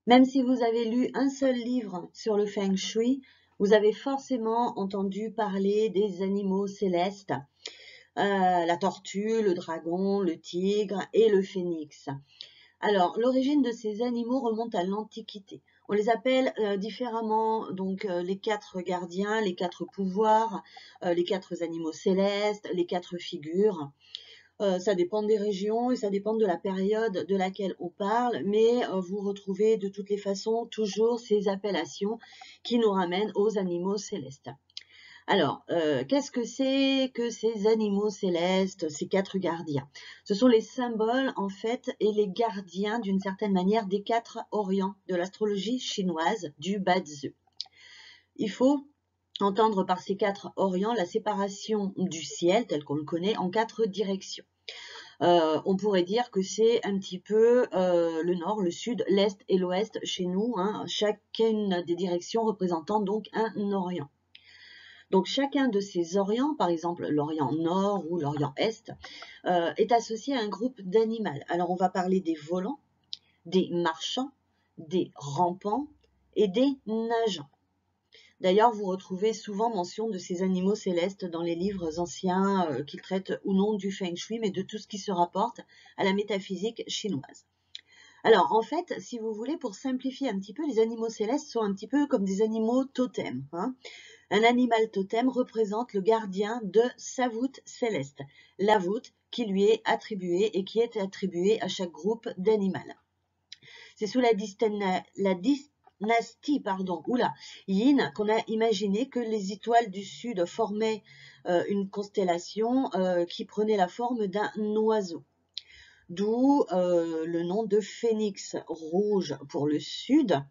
Même si vous avez lu un seul livre sur le Feng Shui, vous avez forcément entendu parler des animaux célestes, la tortue, le dragon, le tigre et le phénix. Alors, l'origine de ces animaux remonte à l'Antiquité. On les appelle différemment, donc les 4 gardiens, les 4 pouvoirs, les 4 animaux célestes, les 4 figures. Ça dépend des régions et ça dépend de la période de laquelle on parle, mais vous retrouvez de toutes les façons toujours ces appellations qui nous ramènent aux animaux célestes. Alors, qu'est-ce que c'est que ces animaux célestes, ces 4 gardiens? Ce sont les symboles, en fait, et les gardiens, d'une certaine manière, des 4 orients de l'astrologie chinoise, du Bazi. Il faut entendre par ces 4 orients la séparation du ciel, tel qu'on le connaît, en 4 directions. On pourrait dire que c'est un petit peu le nord, le sud, l'est et l'ouest chez nous, hein, chacune des directions représentant donc un orient. Donc chacun de ces orients, par exemple l'orient nord ou l'orient est, est associé à un groupe d'animaux. Alors on va parler des volants, des marchands, des rampants et des nageants. D'ailleurs, vous retrouvez souvent mention de ces animaux célestes dans les livres anciens qui traitent ou non du Feng Shui, mais de tout ce qui se rapporte à la métaphysique chinoise. Alors, en fait, si vous voulez, pour simplifier un petit peu, les animaux célestes sont un petit peu comme des animaux totems. Hein. Un animal totem représente le gardien de sa voûte céleste, la voûte qui lui est attribuée et qui est attribuée à chaque groupe d'animaux. C'est sous la dynastie Yin qu'on a imaginé que les étoiles du Sud formaient une constellation qui prenait la forme d'un oiseau. D'où le nom de phénix rouge pour le Sud,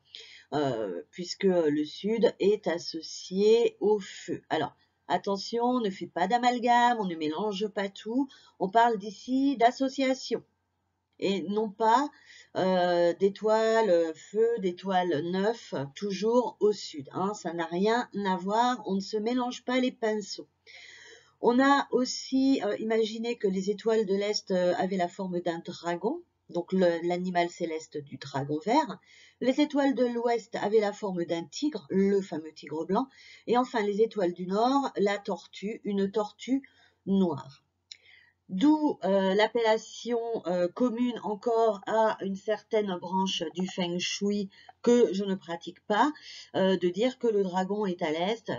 puisque le Sud est associé au feu. Alors, attention, ne faites pas d'amalgame, on ne mélange pas tout. On parle d'ici d'association et non pas d'étoiles feu, d'étoiles neuf, toujours au sud. Hein, ça n'a rien à voir, on ne se mélange pas les pinceaux. On a aussi imaginé que les étoiles de l'Est avaient la forme d'un dragon, donc l'animal céleste du dragon vert. Les étoiles de l'Ouest avaient la forme d'un tigre, le fameux tigre blanc. Et enfin, les étoiles du Nord, la tortue, une tortue noire. D'où l'appellation commune encore à une certaine branche du Feng Shui que je ne pratique pas, de dire que le dragon est à l'est,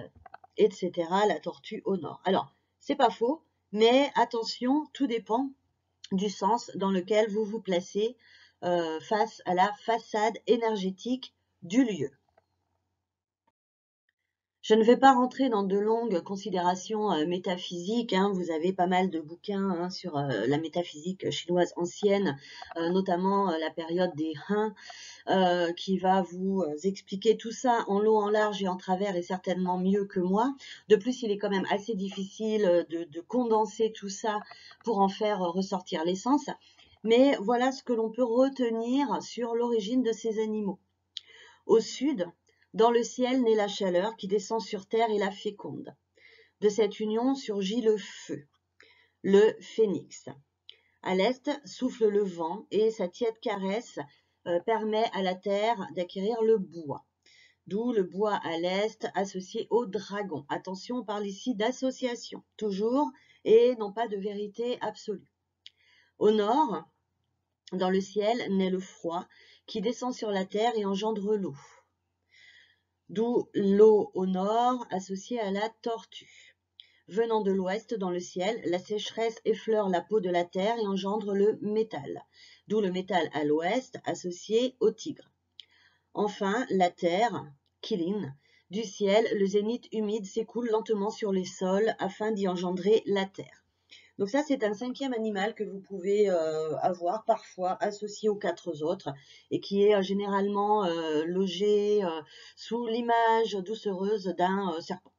etc., la tortue au nord. Alors, c'est pas faux, mais attention, tout dépend du sens dans lequel vous vous placez face à la façade énergétique du lieu. Je ne vais pas rentrer dans de longues considérations métaphysiques. Hein. Vous avez pas mal de bouquins hein, sur la métaphysique chinoise ancienne, notamment la période des Han, qui va vous expliquer tout ça en long, en large et en travers et certainement mieux que moi. De plus, il est quand même assez difficile de condenser tout ça pour en faire ressortir l'essence. Mais voilà ce que l'on peut retenir sur l'origine de ces animaux. Au sud, dans le ciel naît la chaleur qui descend sur terre et la féconde. De cette union surgit le feu, le phénix. À l'est souffle le vent et sa tiède caresse permet à la terre d'acquérir le bois. D'où le bois à l'est associé au dragon. Attention, on parle ici d'association, toujours, et non pas de vérité absolue. Au nord, dans le ciel, naît le froid qui descend sur la terre et engendre l'eau. D'où l'eau au nord associée à la tortue. Venant de l'ouest dans le ciel, la sécheresse effleure la peau de la terre et engendre le métal. D'où le métal à l'ouest associé au tigre. Enfin, la terre, Qilin, du ciel, le zénith humide s'écoule lentement sur les sols afin d'y engendrer la terre. Donc ça, c'est un cinquième animal que vous pouvez avoir parfois associé aux 4 autres et qui est généralement logé sous l'image doucereuse d'un serpent.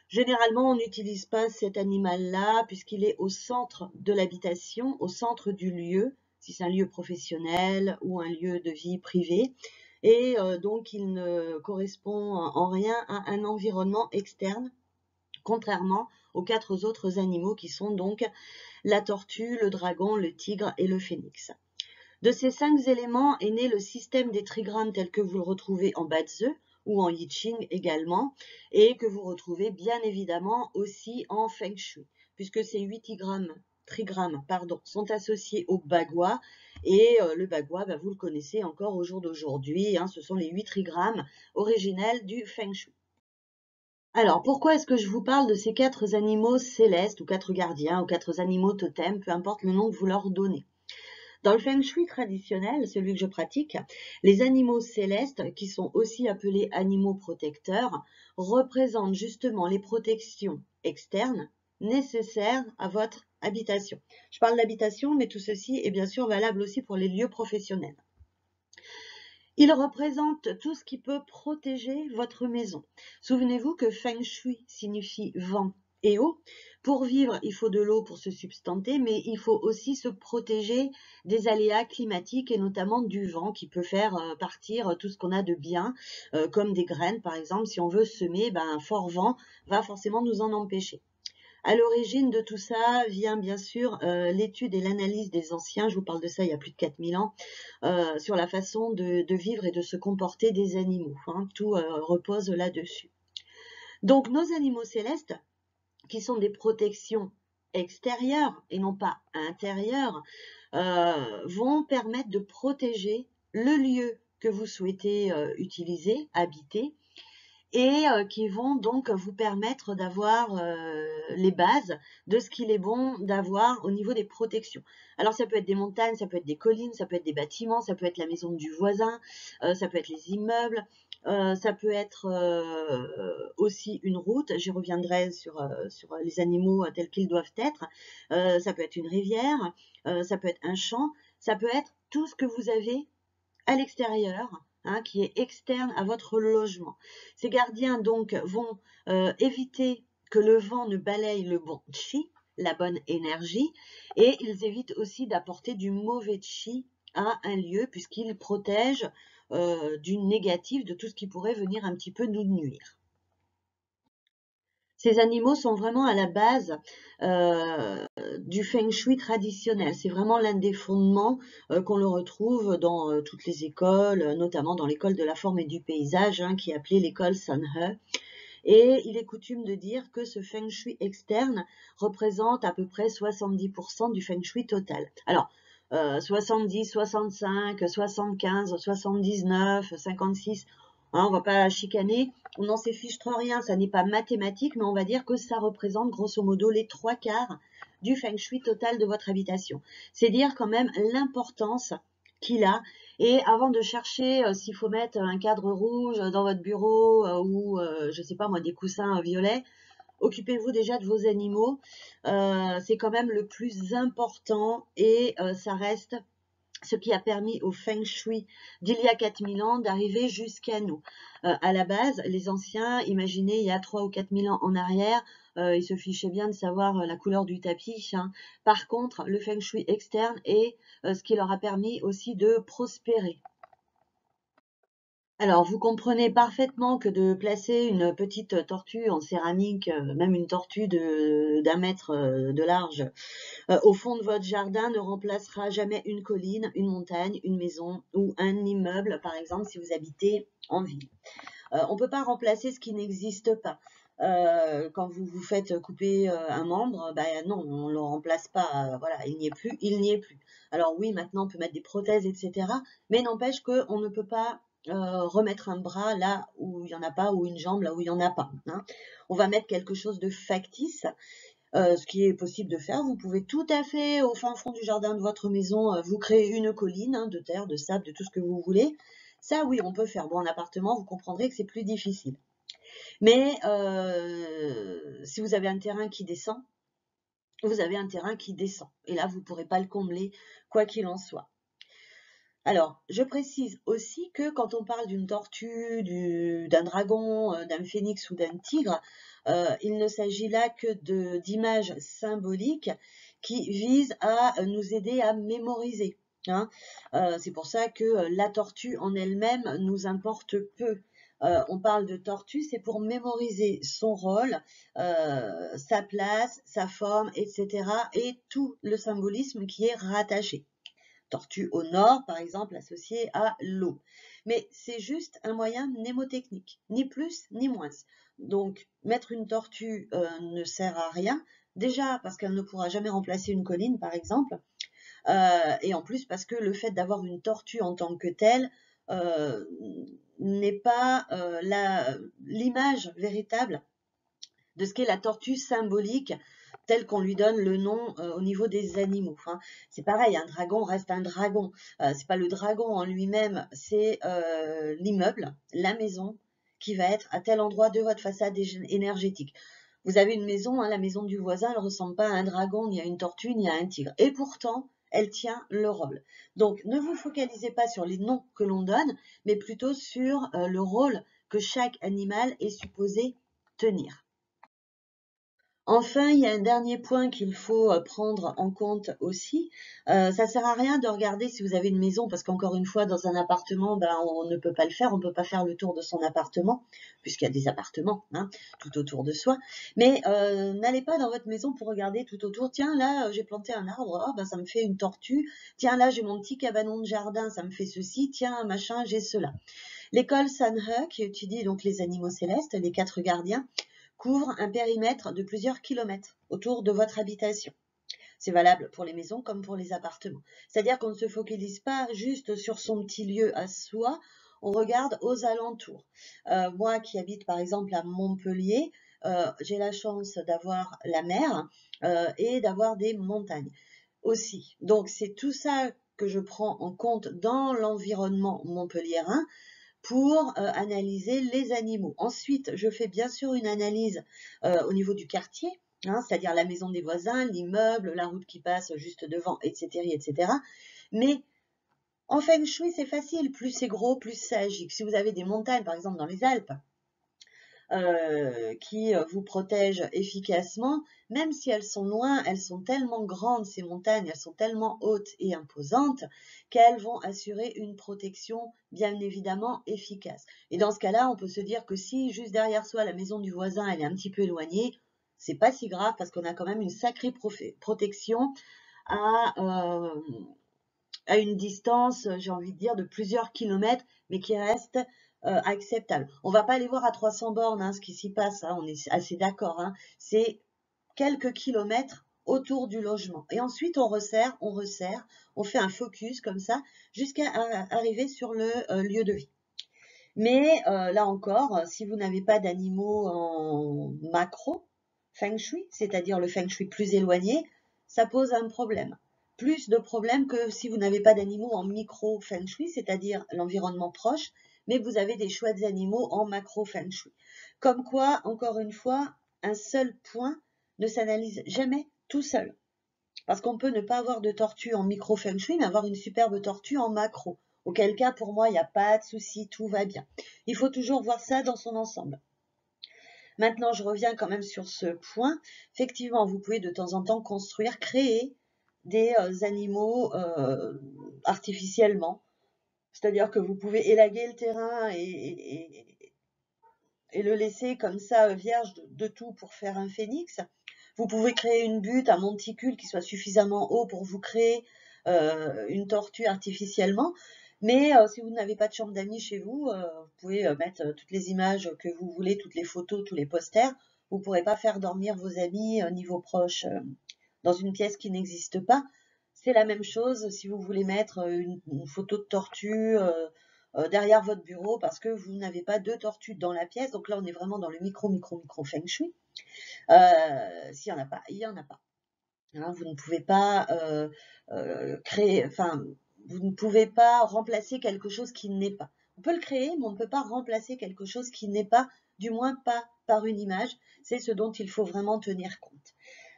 Généralement, on n'utilise pas cet animal-là puisqu'il est au centre de l'habitation, au centre du lieu, si c'est un lieu professionnel ou un lieu de vie privée. Et donc, il ne correspond en rien à un environnement externe, contrairement aux 4 autres animaux qui sont donc la tortue, le dragon, le tigre et le phénix. De ces 5 éléments est né le système des trigrammes tel que vous le retrouvez en Bazi ou en I Ching également, et que vous retrouvez bien évidemment aussi en Feng Shui, puisque ces 8 trigrammes sont associés au Bagua, et le Bagua, vous le connaissez encore au jour d'aujourd'hui, ce sont les 8 trigrammes originels du Feng Shui. Alors, pourquoi est-ce que je vous parle de ces 4 animaux célestes, ou 4 gardiens, ou 4 animaux totems, peu importe le nom que vous leur donnez? Dans le Feng Shui traditionnel, celui que je pratique, les animaux célestes, qui sont aussi appelés animaux protecteurs, représentent justement les protections externes nécessaires à votre habitation. Je parle d'habitation, mais tout ceci est bien sûr valable aussi pour les lieux professionnels. Ils représentent tout ce qui peut protéger votre maison. Souvenez-vous que Feng Shui signifie vent et eau. Pour vivre, il faut de l'eau pour se substanter, mais il faut aussi se protéger des aléas climatiques et notamment du vent qui peut faire partir tout ce qu'on a de bien, comme des graines par exemple. Si on veut semer, un fort vent va forcément nous en empêcher. À l'origine de tout ça vient bien sûr l'étude et l'analyse des anciens, je vous parle de ça il y a plus de 4000 ans, sur la façon de vivre et de se comporter des animaux. Tout repose là-dessus. Donc nos animaux célestes, qui sont des protections extérieures et non pas intérieures, vont permettre de protéger le lieu que vous souhaitez utiliser, habiter, et qui vont donc vous permettre d'avoir les bases de ce qu'il est bon d'avoir au niveau des protections. Alors ça peut être des montagnes, ça peut être des collines, ça peut être des bâtiments, ça peut être la maison du voisin, ça peut être les immeubles, ça peut être aussi une route, j'y reviendrai sur les animaux tels qu'ils doivent être, ça peut être une rivière, ça peut être un champ, ça peut être tout ce que vous avez à l'extérieur, qui est externe à votre logement. Ces gardiens donc vont éviter que le vent ne balaye le bon chi, la bonne énergie, et ils évitent aussi d'apporter du mauvais chi à un lieu puisqu'ils protègent du négatif, de tout ce qui pourrait venir un petit peu nous nuire. Ces animaux sont vraiment à la base du Feng Shui traditionnel. C'est vraiment l'un des fondements qu'on le retrouve dans toutes les écoles, notamment dans l'école de la forme et du paysage, qui est appelée l'école Sanhe. Et il est coutume de dire que ce Feng Shui externe représente à peu près 70% du Feng Shui total. Alors, 70, 65, 75, 79, 56... on ne va pas chicaner, on n'en s'affiche trop rien, ça n'est pas mathématique, mais on va dire que ça représente grosso modo les 3/4 du Feng Shui total de votre habitation. C'est dire quand même l'importance qu'il a. Et avant de chercher s'il faut mettre un cadre rouge dans votre bureau ou, je ne sais pas moi, des coussins violets, occupez-vous déjà de vos animaux. C'est quand même le plus important et ça reste ce qui a permis au Feng Shui d'il y a 4000 ans d'arriver jusqu'à nous. À la base, les anciens, imaginez il y a 3 ou 4000 ans en arrière, ils se fichaient bien de savoir la couleur du tapis. Par contre, le Feng Shui externe est ce qui leur a permis aussi de prospérer. Alors, vous comprenez parfaitement que de placer une petite tortue en céramique, même une tortue d'1 mètre de large, au fond de votre jardin ne remplacera jamais une colline, une montagne, une maison ou un immeuble, par exemple, si vous habitez en ville. On ne peut pas remplacer ce qui n'existe pas. Quand vous vous faites couper un membre, non, on ne le remplace pas, voilà, il n'y est plus, il n'y est plus. Alors oui, maintenant on peut mettre des prothèses, etc. Mais n'empêche qu'on ne peut pas remettre un bras là où il n'y en a pas, ou une jambe là où il n'y en a pas. On va mettre quelque chose de factice, ce qui est possible de faire. Vous pouvez tout à fait, au fin fond du jardin de votre maison, vous créer une colline de terre, de sable, de tout ce que vous voulez. Ça, oui, on peut faire. Bon, en appartement, vous comprendrez que c'est plus difficile. Mais si vous avez un terrain qui descend, vous avez un terrain qui descend. Et là, vous ne pourrez pas le combler, quoi qu'il en soit. Alors, je précise aussi que quand on parle d'une tortue, d'un dragon, d'un phénix ou d'un tigre, il ne s'agit là que d'images symboliques qui visent à nous aider à mémoriser. C'est pour ça que la tortue en elle-même nous importe peu. On parle de tortue, c'est pour mémoriser son rôle, sa place, sa forme, etc. et tout le symbolisme qui est rattaché. tortue au nord, par exemple, associée à l'eau. Mais c'est juste un moyen mnémotechnique, ni plus ni moins. Donc, mettre une tortue ne sert à rien, déjà parce qu'elle ne pourra jamais remplacer une colline, par exemple, et en plus parce que le fait d'avoir une tortue en tant que telle n'est pas l'image véritable de ce qu'est la tortue symbolique telle qu'on lui donne le nom au niveau des animaux. Hein. C'est pareil, un dragon reste un dragon. C'est pas le dragon en lui-même, c'est l'immeuble, la maison qui va être à tel endroit de votre façade énergétique. Vous avez une maison, hein, la maison du voisin, elle ne ressemble pas à un dragon, ni à une tortue, ni à un tigre. Et pourtant, elle tient le rôle. Donc, ne vous focalisez pas sur les noms que l'on donne, mais plutôt sur le rôle que chaque animal est supposé tenir. Enfin, il y a un dernier point qu'il faut prendre en compte aussi. Ça sert à rien de regarder si vous avez une maison, parce qu'encore une fois, dans un appartement, ben, on ne peut pas le faire, on ne peut pas faire le tour de son appartement, puisqu'il y a des appartements hein, tout autour de soi. Mais n'allez pas dans votre maison pour regarder tout autour. Tiens, là, j'ai planté un arbre, oh, ben, ça me fait une tortue. Tiens, là, j'ai mon petit cabanon de jardin, ça me fait ceci. Tiens, machin, j'ai cela. L'école Sanhe, qui étudie donc les animaux célestes, les 4 gardiens, couvre un périmètre de plusieurs kilomètres autour de votre habitation. C'est valable pour les maisons comme pour les appartements. C'est-à-dire qu'on ne se focalise pas juste sur son petit lieu à soi, on regarde aux alentours. Moi qui habite par exemple à Montpellier, j'ai la chance d'avoir la mer et d'avoir des montagnes aussi. Donc c'est tout ça que je prends en compte dans l'environnement montpelliérain pour analyser les animaux. Ensuite, je fais bien sûr une analyse au niveau du quartier, hein, c'est-à-dire la maison des voisins, l'immeuble, la route qui passe juste devant, etc. etc. Mais en Feng Shui, c'est facile. Plus c'est gros, plus ça agit. Si vous avez des montagnes, par exemple dans les Alpes, qui vous protègent efficacement, même si elles sont loin, elles sont tellement grandes, ces montagnes, elles sont tellement hautes et imposantes qu'elles vont assurer une protection bien évidemment efficace. Et dans ce cas-là, on peut se dire que si juste derrière soi, la maison du voisin, elle est un petit peu éloignée, c'est pas si grave parce qu'on a quand même une sacrée protection à une distance, j'ai envie de dire, de plusieurs kilomètres, mais qui reste acceptable. On ne va pas aller voir à 300 bornes hein, ce qui s'y passe, hein, on est assez d'accord. Hein. C'est quelques kilomètres autour du logement. Et ensuite, on resserre, on fait un focus comme ça, jusqu'à arriver sur le lieu de vie. Mais là encore, si vous n'avez pas d'animaux en macro feng shui, c'est-à-dire le feng shui plus éloigné, ça pose un problème. Plus de problèmes que si vous n'avez pas d'animaux en micro feng shui, c'est-à-dire l'environnement proche, mais que vous avez des chouettes animaux en macro feng shui. Comme quoi, encore une fois, un seul point ne s'analyse jamais tout seul. Parce qu'on peut ne pas avoir de tortue en micro feng shui, mais avoir une superbe tortue en macro. Auquel cas, pour moi, il n'y a pas de souci, tout va bien. Il faut toujours voir ça dans son ensemble. Maintenant, je reviens quand même sur ce point. Effectivement, vous pouvez de temps en temps construire, créer des animaux artificiellement. C'est-à-dire que vous pouvez élaguer le terrain et le laisser comme ça vierge de tout pour faire un phénix. Vous pouvez créer une butte, un monticule qui soit suffisamment haut pour vous créer une tortue artificiellement. Mais si vous n'avez pas de chambre d'amis chez vous, vous pouvez mettre toutes les images que vous voulez, toutes les photos, tous les posters. Vous ne pourrez pas faire dormir vos amis niveau proche dans une pièce qui n'existe pas. C'est la même chose si vous voulez mettre une photo de tortue derrière votre bureau parce que vous n'avez pas de tortue dans la pièce. Donc là, on est vraiment dans le micro feng shui. S'il n'y en a pas, il n'y en a pas. Hein, vous ne pouvez pas créer, enfin, vous ne pouvez pas remplacer quelque chose qui n'est pas. On peut le créer, mais on ne peut pas remplacer quelque chose qui n'est pas, du moins pas par une image. C'est ce dont il faut vraiment tenir compte.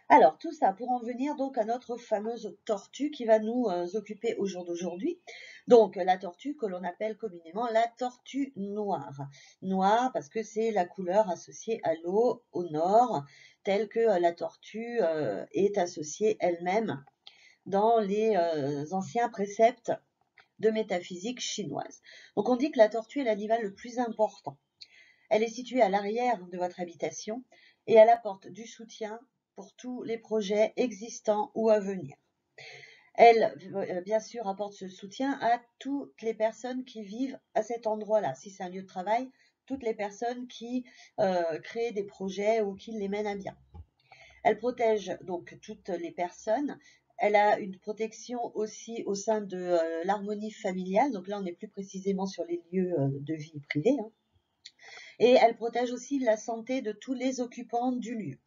Alors, tout ça pour en venir donc à notre fameuse tortue qui va nous occuper au jour d'aujourd'hui. Donc, la tortue que l'on appelle communément la tortue noire. Noire parce que c'est la couleur associée à l'eau au nord, telle que la tortue est associée elle-même dans les anciens préceptes de métaphysique chinoise. Donc, on dit que la tortue est l'animal le plus important. Elle est située à l'arrière de votre habitation et elle apporte du soutien pour tous les projets existants ou à venir. Elle, bien sûr, apporte ce soutien à toutes les personnes qui vivent à cet endroit-là. Si c'est un lieu de travail, toutes les personnes qui créent des projets ou qui les mènent à bien. Elle protège donc toutes les personnes. Elle a une protection aussi au sein de l'harmonie familiale. Donc là, on est plus précisément sur les lieux de vie privée. Hein. Et elle protège aussi la santé de tous les occupants du lieu.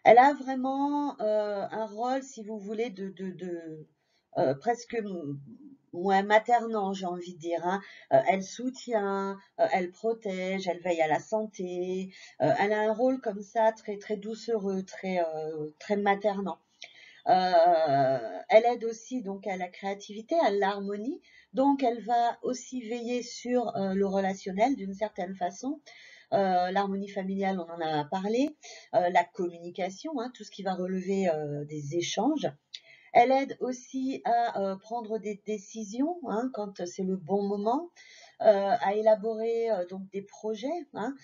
Elle a vraiment un rôle, si vous voulez, de presque maternant, j'ai envie de dire. Hein. Elle soutient, elle protège, elle veille à la santé. Elle a un rôle comme ça très très doucereux, très maternant. Elle aide aussi donc à la créativité, à l'harmonie. Donc elle va aussi veiller sur le relationnel d'une certaine façon. L'harmonie familiale, on en a parlé, la communication, hein, tout ce qui va relever des échanges. Elle aide aussi à prendre des décisions hein, quand c'est le bon moment, à élaborer donc des projets, hein,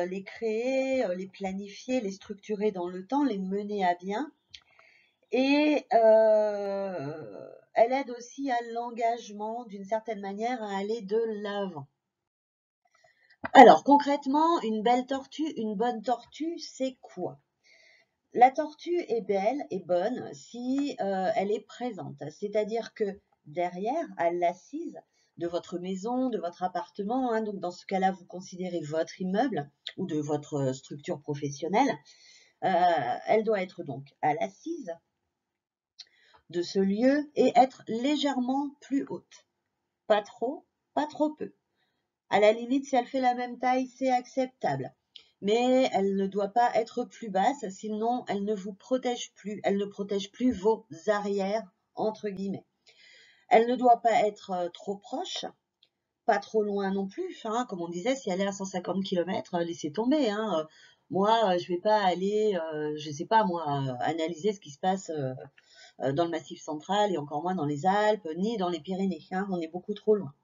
les créer, les planifier, les structurer dans le temps, les mener à bien. Et elle aide aussi à l'engagement d'une certaine manière à aller de l'avant. Alors concrètement, une belle tortue, une bonne tortue, c'est quoi? La tortue est belle et bonne si elle est présente, c'est-à-dire que derrière, à l'assise de votre maison, de votre appartement, hein, donc dans ce cas-là, vous considérez votre immeuble ou de votre structure professionnelle, elle doit être donc à l'assise de ce lieu et être légèrement plus haute. Pas trop, pas trop peu. À la limite, si elle fait la même taille, c'est acceptable. Mais elle ne doit pas être plus basse, sinon elle ne vous protège plus. Elle ne protège plus vos arrières, entre guillemets. Elle ne doit pas être trop proche, pas trop loin non plus. Hein. Comme on disait, si elle est à 150 km, laissez tomber. Hein. Moi, je vais pas aller, je sais pas moi, analyser ce qui se passe dans le Massif central et encore moins dans les Alpes, ni dans les Pyrénées. Hein. On est beaucoup trop loin.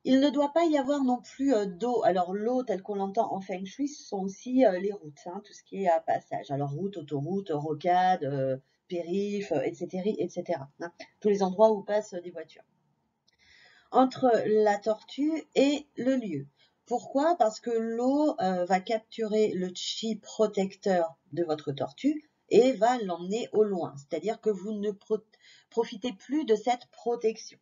Il ne doit pas y avoir non plus d'eau. Alors l'eau telle qu'on l'entend en Feng Shui, ce sont aussi les routes, hein, tout ce qui est à passage. Alors route, autoroute, rocade, périph, etc., etc. Hein, tous les endroits où passent des voitures. Entre la tortue et le lieu. Pourquoi? Parce que l'eau va capturer le chi protecteur de votre tortue et va l'emmener au loin. C'est-à-dire que vous ne profitez plus de cette protection.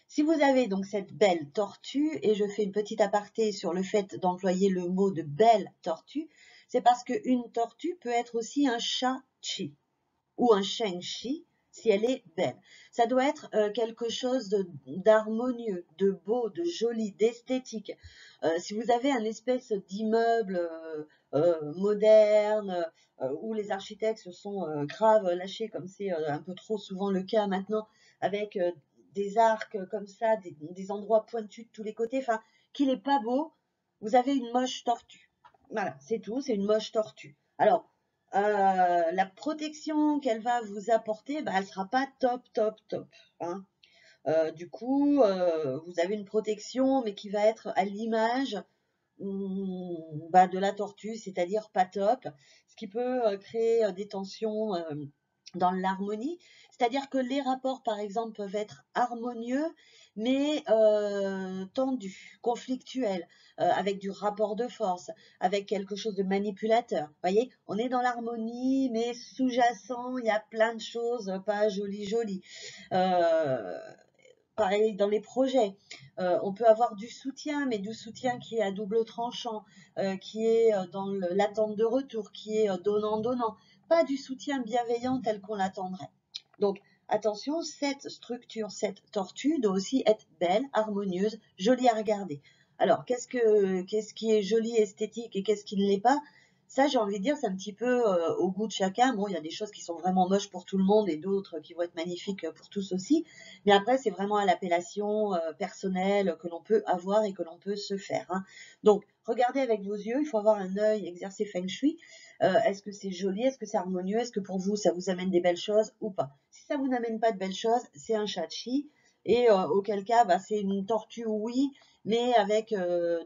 Si vous avez donc cette belle tortue, et je fais une petite aparté sur le fait d'employer le mot de belle tortue, c'est parce qu'une tortue peut être aussi un sha-chi ou un sheng-chi si elle est belle. Ça doit être quelque chose d'harmonieux, de beau, de joli, d'esthétique. Si vous avez un espèce d'immeuble moderne où les architectes se sont grave lâchés, comme c'est un peu trop souvent le cas maintenant, avec des arcs comme ça, des endroits pointus de tous les côtés, enfin, qu'il n'est pas beau, vous avez une moche tortue. Voilà, c'est tout, c'est une moche tortue. Alors, la protection qu'elle va vous apporter, bah, elle ne sera pas top, top, top. Hein. Du coup, vous avez une protection, mais qui va être à l'image bah, de la tortue, c'est-à-dire pas top, ce qui peut créer des tensions dans l'harmonie. C'est-à-dire que les rapports, par exemple, peuvent être harmonieux, mais tendus, conflictuels, avec du rapport de force, avec quelque chose de manipulateur. Vous voyez, on est dans l'harmonie, mais sous-jacent, il y a plein de choses pas jolies. Pareil dans les projets, on peut avoir du soutien, mais du soutien qui est à double tranchant, qui est dans l'attente de retour, qui est donnant-donnant, pas du soutien bienveillant tel qu'on l'attendrait. Donc attention, cette structure, cette tortue doit aussi être belle, harmonieuse, jolie à regarder. Alors qu'est-ce qui est joli, esthétique et qu'est-ce qui ne l'est pas? Ça, j'ai envie de dire, c'est un petit peu au goût de chacun. Bon, il y a des choses qui sont vraiment moches pour tout le monde et d'autres qui vont être magnifiques pour tous aussi. Mais après, c'est vraiment à l'appellation personnelle que l'on peut avoir et que l'on peut se faire. Hein. Donc, regardez avec vos yeux. Il faut avoir un œil exercé Feng Shui. Est-ce que c'est joli? Est-ce que c'est harmonieux? Est-ce que pour vous, ça vous amène des belles choses ou pas? Si ça vous n'amène pas de belles choses, c'est un shachi. Et auquel cas, bah, c'est une tortue, oui, mais avec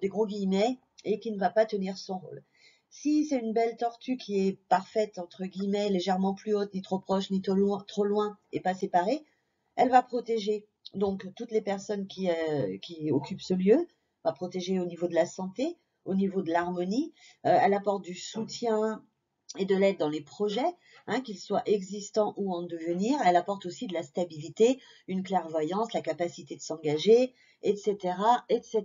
des gros guillemets et qui ne va pas tenir son rôle. Si c'est une belle tortue qui est parfaite, entre guillemets, légèrement plus haute, ni trop proche, ni trop loin, et pas séparée, elle va protéger donc toutes les personnes qui occupent ce lieu, va protéger au niveau de la santé, au niveau de l'harmonie, elle apporte du soutien et de l'aide dans les projets, hein, qu'ils soient existants ou en devenir. Elle apporte aussi de la stabilité, une clairvoyance, la capacité de s'engager, etc., etc.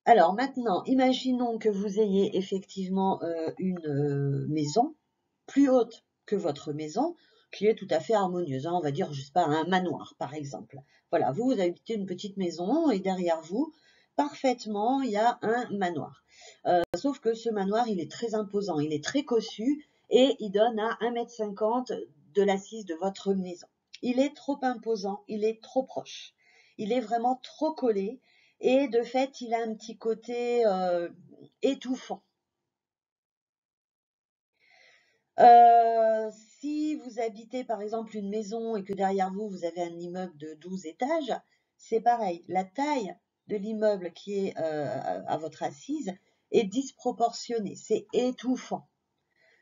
Alors maintenant, imaginons que vous ayez effectivement une maison plus haute que votre maison, qui est tout à fait harmonieuse, hein, on va dire, je sais pas, un manoir par exemple. Voilà, vous habitez une petite maison et derrière vous, parfaitement, il y a un manoir. Sauf que ce manoir, il est très imposant, il est très cossu et il donne à 1,50 m de l'assise de votre maison. Il est trop imposant, il est trop proche. Il est vraiment trop collé et de fait, il a un petit côté étouffant. Si vous habitez par exemple une maison et que derrière vous, vous avez un immeuble de 12 étages, c'est pareil. La taille de l'immeuble qui est à votre assise est disproportionnée. C'est étouffant.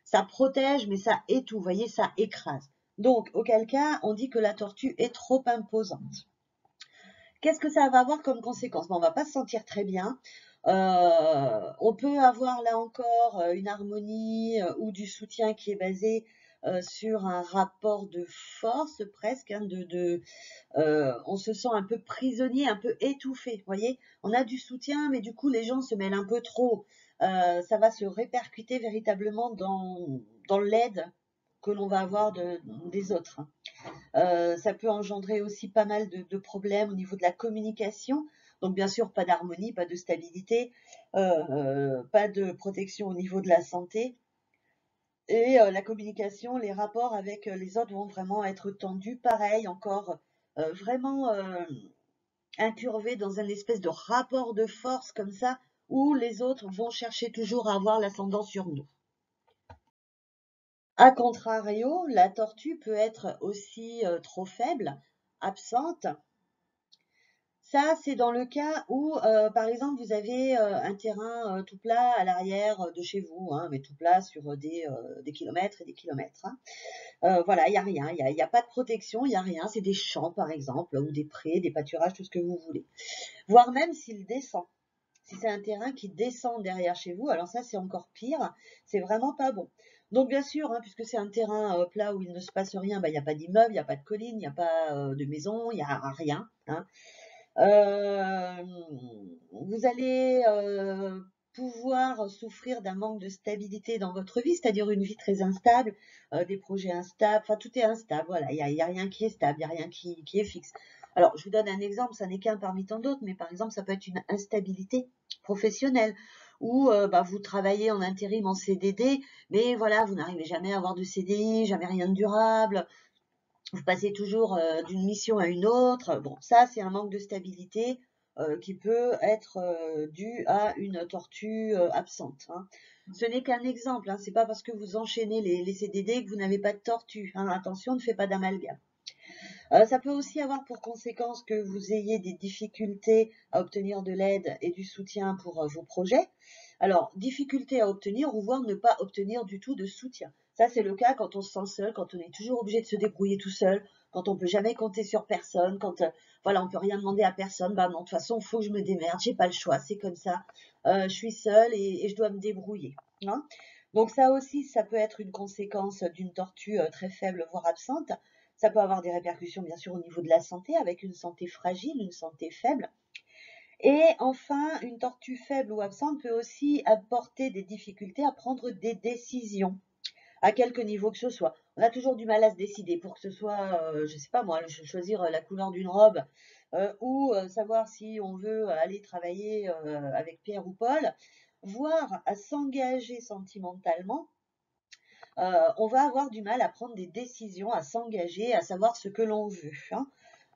Ça protège, mais ça étouffe. Vous voyez, ça écrase. Donc, auquel cas, on dit que la tortue est trop imposante. Qu'est-ce que ça va avoir comme conséquence? On ne va pas se sentir très bien. On peut avoir là encore une harmonie ou du soutien qui est basé sur un rapport de force presque, hein, on se sent un peu prisonnier, un peu étouffé, vous voyez. On a du soutien, mais du coup les gens se mêlent un peu trop. Ça va se répercuter véritablement dans l'aide que l'on va avoir des autres. Ça peut engendrer aussi pas mal de problèmes au niveau de la communication. Donc bien sûr, pas d'harmonie, pas de stabilité, pas de protection au niveau de la santé. Et la communication, les rapports avec les autres vont vraiment être tendus. Pareil, encore vraiment incurvés dans une espèce de rapport de force comme ça, où les autres vont chercher toujours à avoir l'ascendant sur nous. A contrario, la tortue peut être aussi trop faible, absente. Ça, c'est dans le cas où, par exemple, vous avez un terrain tout plat à l'arrière de chez vous, hein, mais tout plat sur des kilomètres et des kilomètres. Hein. Voilà, il n'y a rien, il n'y a pas de protection, il n'y a rien. C'est des champs, par exemple, ou des prés, des pâturages, tout ce que vous voulez. Voire même s'il descend. Si c'est un terrain qui descend derrière chez vous, alors ça, c'est encore pire. C'est vraiment pas bon. Donc, bien sûr, hein, puisque c'est un terrain plat où il ne se passe rien, il n'y a pas d'immeuble, il n'y a pas de colline, il n'y a pas de maison, il n'y a rien. Hein. Vous allez pouvoir souffrir d'un manque de stabilité dans votre vie, c'est-à-dire une vie très instable, des projets instables, enfin tout est instable, voilà, il y a rien qui est stable, il n'y a rien qui est fixe. Alors, je vous donne un exemple, ça n'est qu'un parmi tant d'autres, mais par exemple, ça peut être une instabilité professionnelle, où vous travaillez en intérim, en CDD, mais voilà, vous n'arrivez jamais à avoir de CDI, jamais rien de durable, vous passez toujours d'une mission à une autre. Bon, ça, c'est un manque de stabilité qui peut être dû à une tortue absente. Hein. Ce n'est qu'un exemple, hein. C'est pas parce que vous enchaînez les CDD que vous n'avez pas de tortue. Hein. Attention, ne faites pas d'amalgame. Ça peut aussi avoir pour conséquence que vous ayez des difficultés à obtenir de l'aide et du soutien pour vos projets. Alors, difficulté à obtenir ou voire ne pas obtenir du tout de soutien. Ça, c'est le cas quand on se sent seul, quand on est toujours obligé de se débrouiller tout seul, quand on peut jamais compter sur personne, quand voilà, on peut rien demander à personne. Bah non, de toute façon, il faut que je me démerde, j'ai pas le choix, c'est comme ça. Je suis seule et je dois me débrouiller. Hein. Donc ça aussi, ça peut être une conséquence d'une tortue très faible, voire absente. Ça peut avoir des répercussions, bien sûr, au niveau de la santé, avec une santé fragile, une santé faible. Et enfin, une tortue faible ou absente peut aussi apporter des difficultés à prendre des décisions, à quelque niveau que ce soit. On a toujours du mal à se décider pour que ce soit, je ne sais pas moi, choisir la couleur d'une robe ou savoir si on veut aller travailler avec Pierre ou Paul, voire à s'engager sentimentalement. On va avoir du mal à prendre des décisions, à s'engager, à savoir ce que l'on veut. Hein.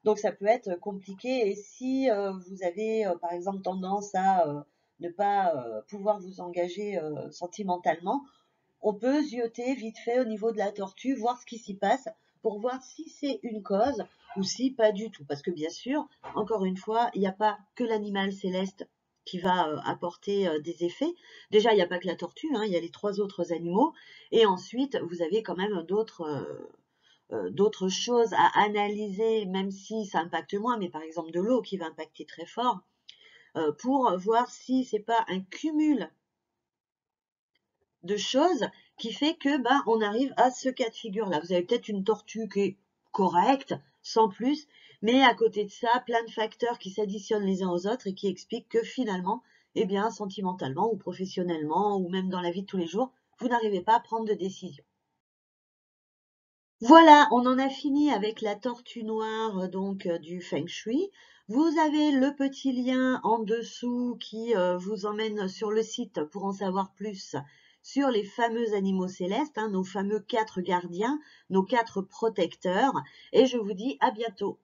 Donc ça peut être compliqué et si vous avez par exemple tendance à ne pas pouvoir vous engager sentimentalement, on peut zioter vite fait au niveau de la tortue, voir ce qui s'y passe pour voir si c'est une cause ou si pas du tout. Parce que bien sûr, encore une fois, il n'y a pas que l'animal céleste qui va apporter des effets. Déjà, il n'y a pas que la tortue, hein, il y a les 3 autres animaux. Et ensuite, vous avez quand même d'autres choses à analyser, même si ça impacte moins, mais par exemple de l'eau qui va impacter très fort, pour voir si c'est pas un cumul de choses qui fait que on arrive à ce cas de figure-là. Vous avez peut-être une tortue qui est correcte, sans plus, mais à côté de ça, plein de facteurs qui s'additionnent les uns aux autres et qui expliquent que finalement, eh bien, sentimentalement ou professionnellement ou même dans la vie de tous les jours, vous n'arrivez pas à prendre de décision. Voilà, on en a fini avec la tortue noire donc du Feng Shui. Vous avez le petit lien en dessous qui vous emmène sur le site pour en savoir plus sur les fameux animaux célestes, hein, nos fameux 4 gardiens, nos 4 protecteurs. Et je vous dis à bientôt.